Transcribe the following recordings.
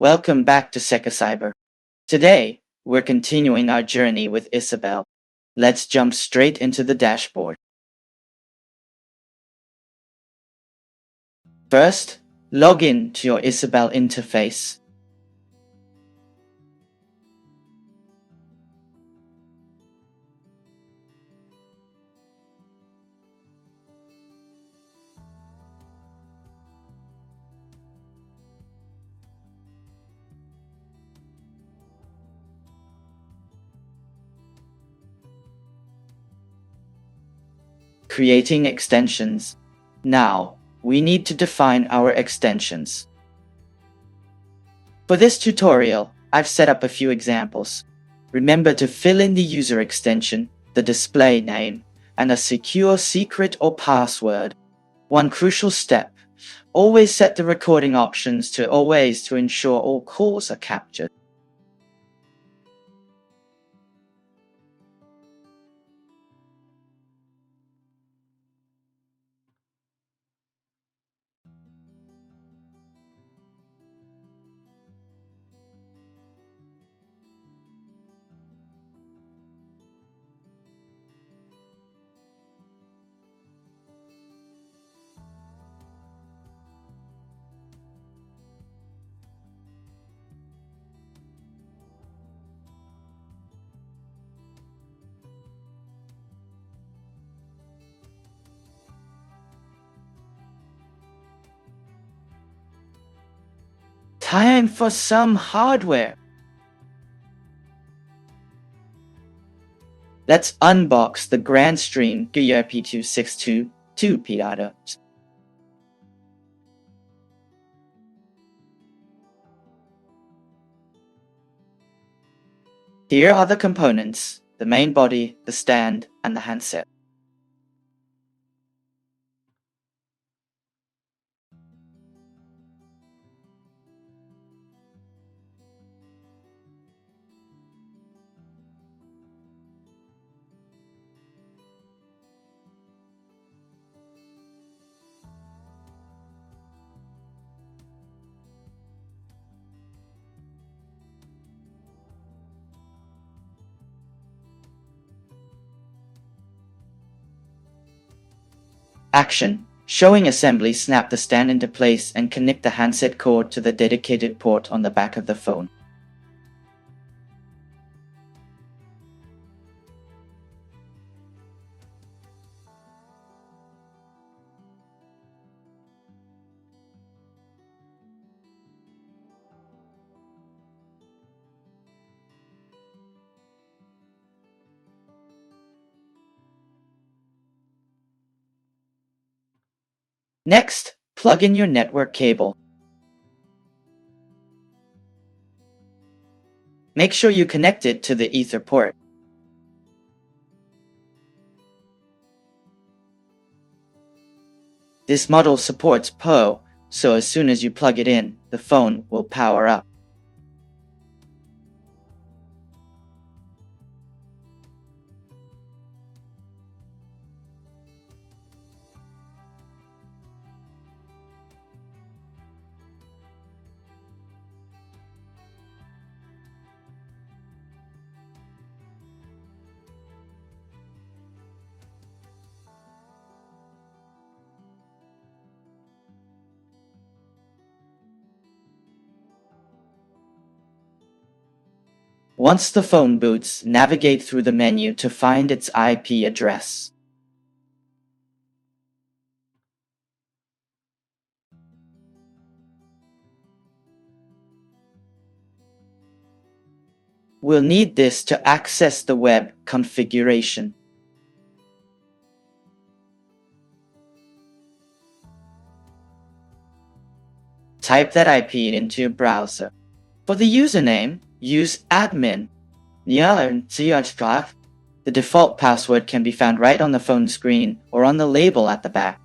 Welcome back to Cyber. Today, we're continuing our journey with Issabel. Let's jump straight into the dashboard. First, log in to your Issabel interface. Creating extensions. Now, we need to define our extensions. For this tutorial, I've set up a few examples. Remember to fill in the user extension, the display name, and a secure secret or password. One crucial step: always set the recording options to always to ensure all calls are captured. Time for some hardware. Let's unbox the Grandstream IP 2622 pirata. Here are the components: the main body, the stand, and the handset. Action. Showing assembly: snap the stand into place and connect the handset cord to the dedicated port on the back of the phone. Next, plug in your network cable. Make sure you connect it to the Ether port. This model supports PoE, so as soon as you plug it in, the phone will power up. Once the phone boots, navigate through the menu to find its IP address. We'll need this to access the web configuration. Type that IP into your browser. For the username, use admin. The default password can be found right on the phone screen or on the label at the back.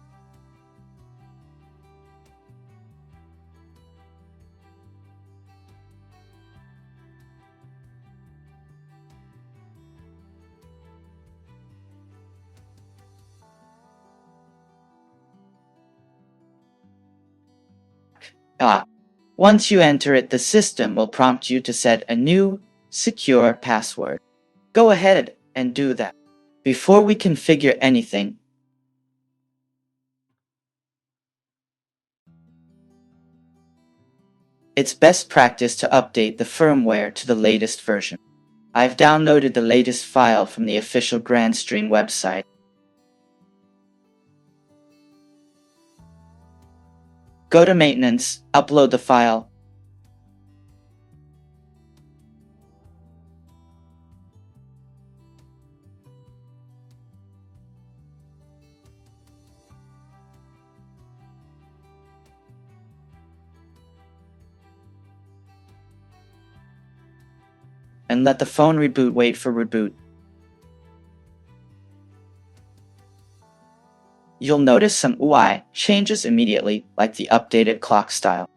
Once you enter it, the system will prompt you to set a new, secure password. Go ahead and do that. Before we configure anything, it's best practice to update the firmware to the latest version. I've downloaded the latest file from the official Grandstream website. Go to Maintenance, upload the file, and let the phone reboot. Wait for reboot. You'll notice some UI changes immediately, like the updated clock style.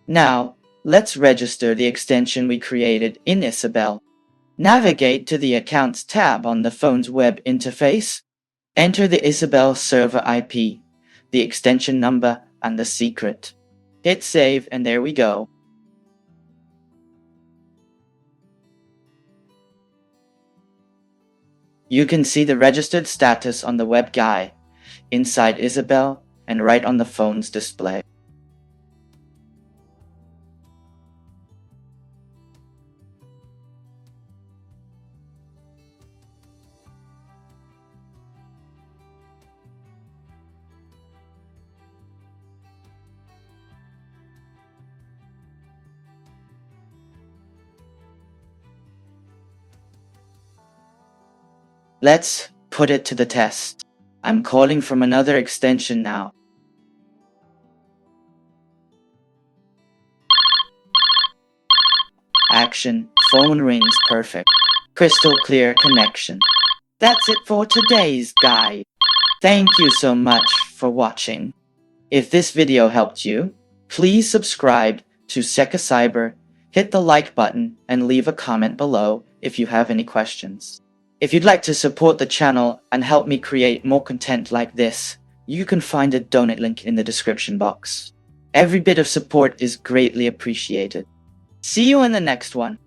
Now, let's register the extension we created in Issabel. Navigate to the Accounts tab on the phone's web interface. Enter the Issabel server IP, the extension number, and the secret. Hit save, and there we go. You can see the registered status on the web guide, inside Issabel, and right on the phone's display. Let's put it to the test. I'm calling from another extension now. Action, phone rings perfect. Crystal clear connection. That's it for today's guide. Thank you so much for watching. If this video helped you, please subscribe to Seka Cyber, hit the like button, and leave a comment below if you have any questions. If you'd like to support the channel and help me create more content like this, you can find a donate link in the description box. Every bit of support is greatly appreciated. See you in the next one.